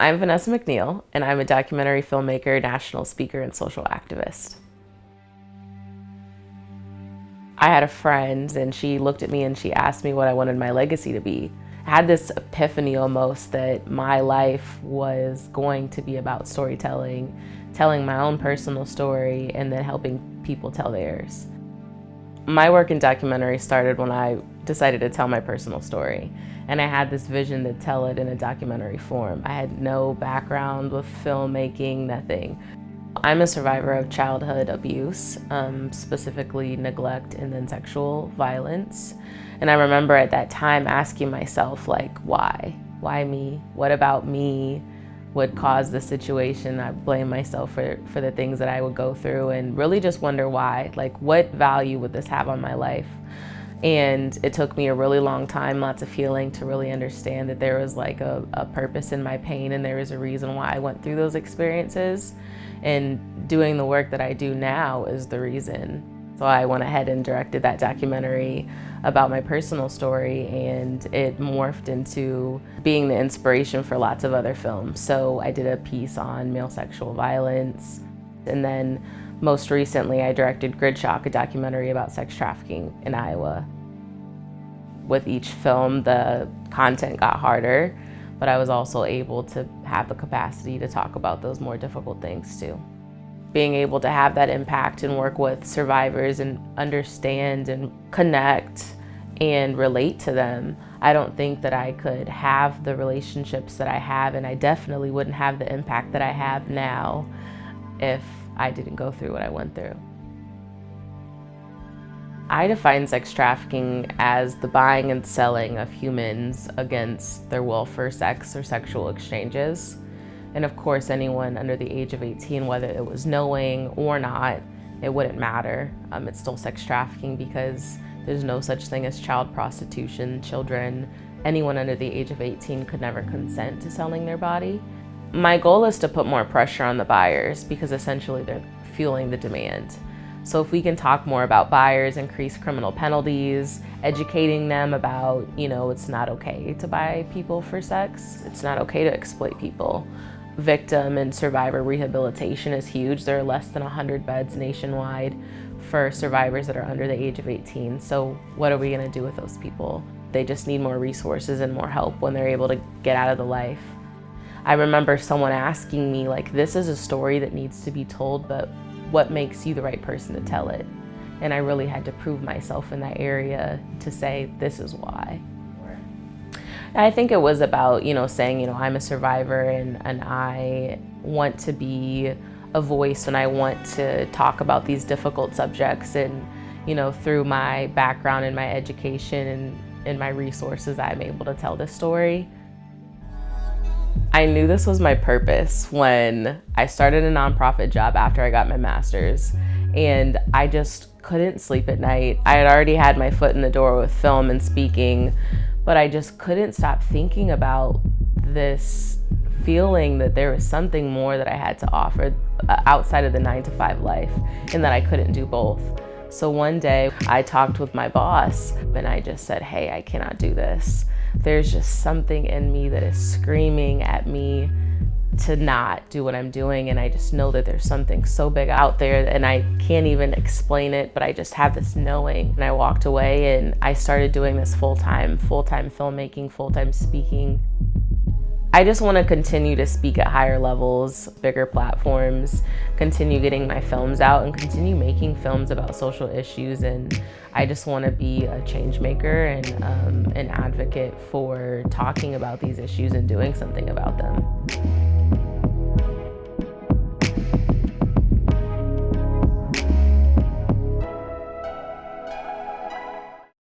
I'm Vanessa McNeal, and I'm a documentary filmmaker, national speaker, and social activist. I had a friend, and she looked at me and she asked me what I wanted my legacy to be. I had this epiphany almost that my life was going to be about storytelling, telling my own personal story, and then helping people tell theirs. My work in documentary started when I decided to tell my personal story. And I had this vision to tell it in a documentary form. I had no background with filmmaking, nothing. I'm a survivor of childhood abuse, specifically neglect and then sexual violence. And I remember at that time asking myself, like, why? Why me? What about me would cause the situation? I blame myself for the things that I would go through and really just wonder why. Like, what value would this have on my life? And it took me a really long time, lots of healing, to really understand that there was like a purpose in my pain and there was a reason why I went through those experiences. And doing the work that I do now is the reason. So I went ahead and directed that documentary about my personal story, and it morphed into being the inspiration for lots of other films. So I did a piece on male sexual violence, and then most recently, I directed Gridshock, a documentary about sex trafficking in Iowa. With each film, the content got harder, but I was also able to have the capacity to talk about those more difficult things too. Being able to have that impact and work with survivors and understand and connect and relate to them, I don't think that I could have the relationships that I have, and I definitely wouldn't have the impact that I have now if I didn't go through what I went through. I define sex trafficking as the buying and selling of humans against their will for sex or sexual exchanges. And of course, anyone under the age of 18, whether it was knowing or not, it wouldn't matter. It's still sex trafficking because there's no such thing as child prostitution. Children, anyone under the age of 18 could never consent to selling their body. My goal is to put more pressure on the buyers because essentially they're fueling the demand. So if we can talk more about buyers, increase criminal penalties, educating them about, it's not okay to buy people for sex. It's not okay to exploit people. Victim and survivor rehabilitation is huge. There are less than 100 beds nationwide for survivors that are under the age of 18. So what are we gonna do with those people? They just need more resources and more help when they're able to get out of the life. I remember someone asking me, like, this is a story that needs to be told, but what makes you the right person to tell it? And I really had to prove myself in that area to say, this is why. I think it was about, saying, I'm a survivor and I want to be a voice and I want to talk about these difficult subjects, and, through my background and my education and my resources, I'm able to tell this story. I knew this was my purpose when I started a nonprofit job after I got my master's, and I just couldn't sleep at night. I had already had my foot in the door with film and speaking, but I just couldn't stop thinking about this feeling that there was something more that I had to offer outside of the 9-to-5 life, and that I couldn't do both. So one day I talked with my boss and I just said, hey, I cannot do this. There's just something in me that is screaming at me to not do what I'm doing, and I just know that there's something so big out there and I can't even explain it, but I just have this knowing. And I walked away and I started doing this full-time filmmaking, full-time speaking. I just want to continue to speak at higher levels, bigger platforms, continue getting my films out, and continue making films about social issues. And I just want to be a change maker and an advocate for talking about these issues and doing something about them.